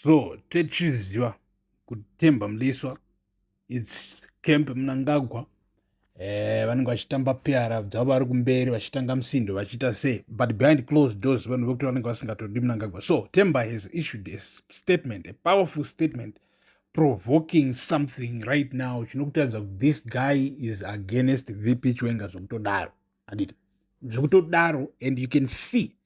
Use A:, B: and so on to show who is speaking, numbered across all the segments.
A: So techiziva kuti Temba Mliswa its camp Mnangagwa vanenge vachitamba peara dzavo vari kumberi vachitanga musindo vachita sei, but behind closed doors vanhu vekuti vanenge vasingatodi Mnangagwa. So Temba has issued a statement, a powerful statement provoking something right now chinokutaridza kuti this guy is against VP Chiwenga zvokutodaro handiti zvokutodaro, and you can see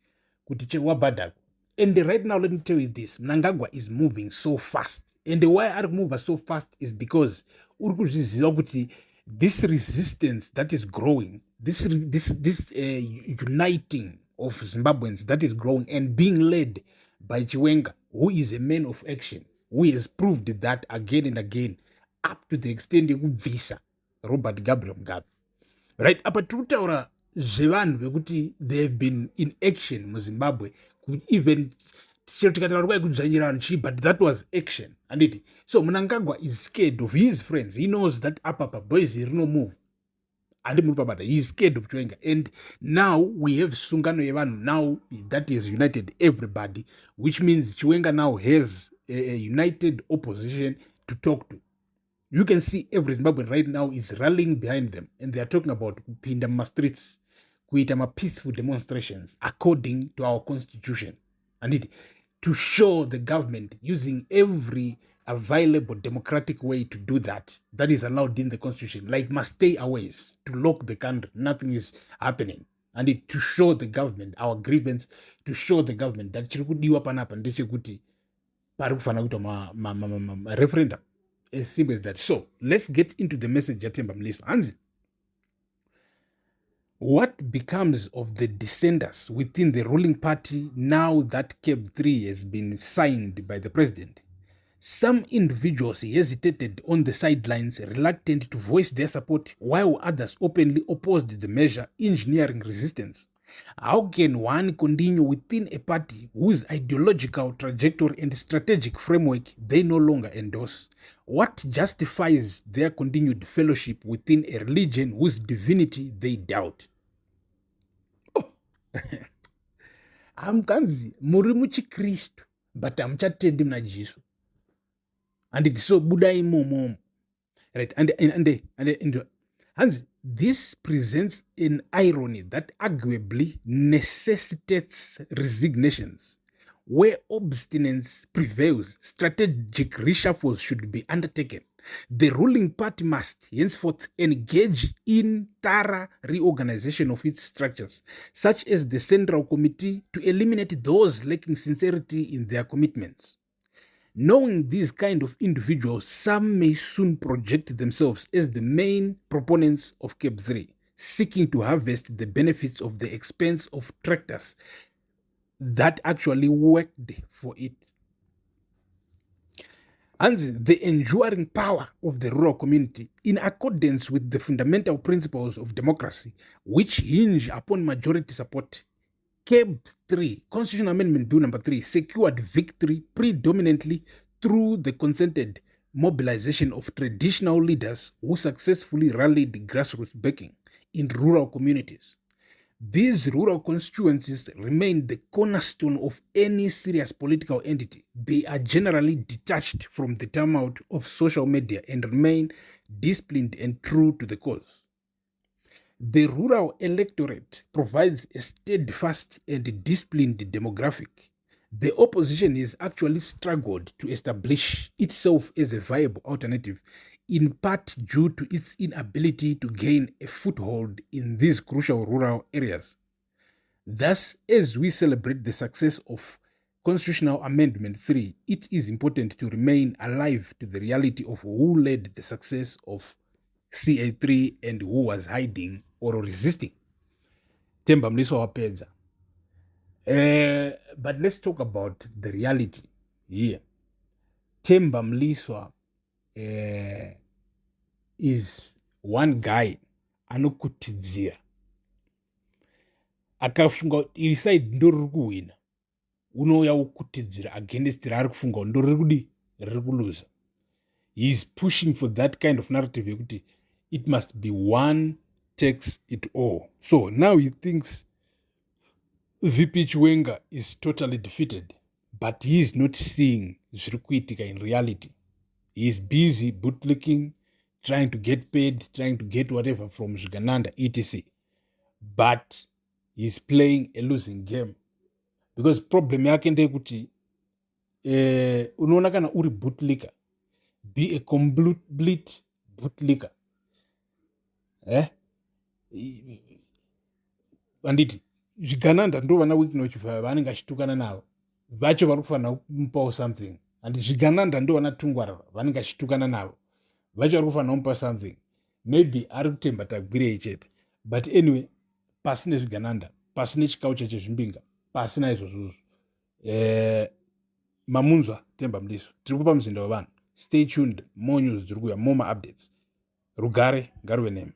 A: kuti chewabhadhako. And right now, let me tell you this, Mnangagwa is moving so fast. And why I move so fast is because this resistance that is growing, this uniting of Zimbabweans that is growing and being led by Chiwenga, who is a man of action, who has proved that again and again, up to the extent of visa Robert Gabriel Mugabe. Right? Apa turutaura zvevanhu vekuti they have been in action muZimbabwe, even but that was action. And so Mnangagwa is scared of his friends. He knows that Apapa boys no move. And he's scared of Chiwenga. And now we have Sungano Evanu now that has united everybody, which means Chiwenga now has a united opposition to talk to. You can see every Zimbabwean right now is rallying behind them, and they are talking about Pindama streets, kuitama peaceful demonstrations according to our constitution. And to show the government using every available democratic way to do that is allowed in the constitution, like must stay away to lock the country, nothing is happening. And to show the government our grievance, to show the government that chirikudiwa panapa ndechekuti parikufana kuita referendum, as simple as that. So let's get into the message ya Temba Mliswa. Hanzi, what becomes of the dissenters within the ruling party now that CAB 3 has been signed by the president? Some individuals hesitated on the sidelines, reluctant to voice their support, while others openly opposed the measure, engineering resistance. How can one continue within a party whose ideological trajectory and strategic framework they no longer endorse? What justifies their continued fellowship within a religion whose divinity they doubt? Amkanzi muri muchikristu but amuchatendi muna Jesu. And it is so Buddha imomo. Right? And Hanzi, this presents an irony that arguably necessitates resignations. Where obstinance prevails, strategic reshuffles should be undertaken. The ruling party must henceforth engage in thorough reorganization of its structures, such as the Central Committee, to eliminate those lacking sincerity in their commitments. Knowing these kind of individuals, some may soon project themselves as the main proponents of CAB 3, seeking to harvest the benefits of the expense of tractors that actually worked for it. And the enduring power of the rural community, in accordance with the fundamental principles of democracy, which hinge upon majority support, CAB 3, Constitutional Amendment Bill number 3, secured victory predominantly through the concerted mobilization of traditional leaders who successfully rallied grassroots backing in rural communities. These rural constituencies remain the cornerstone of any serious political entity. They are generally detached from the tumult of social media and remain disciplined and true to the cause. The rural electorate provides a steadfast and disciplined demographic. The opposition has actually struggled to establish itself as a viable alternative, in part due to its inability to gain a foothold in these crucial rural areas. Thus, as we celebrate the success of Constitutional Amendment 3, it is important to remain alive to the reality of who led the success of CA3 and who was hiding or resisting. Temba Mliswa wapedza. But let's talk about the reality here. Temba Mliswa is one guy anokutidzira. Akafunga iri side ndo riri kuwina. Unouya kukutidzira against raari kufunga ndo riri kuluza. He is pushing for that kind of narrative yekuti it must be one takes it all. So now he thinks VP Chiwenga is totally defeated but he is not seeing zviri kuitika in reality. He is busy bootlicking, trying to get paid, trying to get whatever from Zvigananda, etc. But he's playing a losing game. Because problem yake ndeyekuti unoona kana uri bootlicker, be a complete bootlicker. Anditi Zvigananda ndo vana weaknoch vanenge achitukana navo vacho vari kufanira kumupawo something, and Zvigananda ndo vana tungwarara vanenge achitukana navo vacho vari kufanira kumupa something. Maybe ari kutemba tagwirei chete, but anyway, pasine Zvigananda, pasine chikaucha chezvimbinga, pasina izvozvozvo, mamunzwa Temba Mliso, tiri kupa muzinda wevanhu. Stay tuned, more news dziri kuuya, more updates. Rugare ngaruve nemi.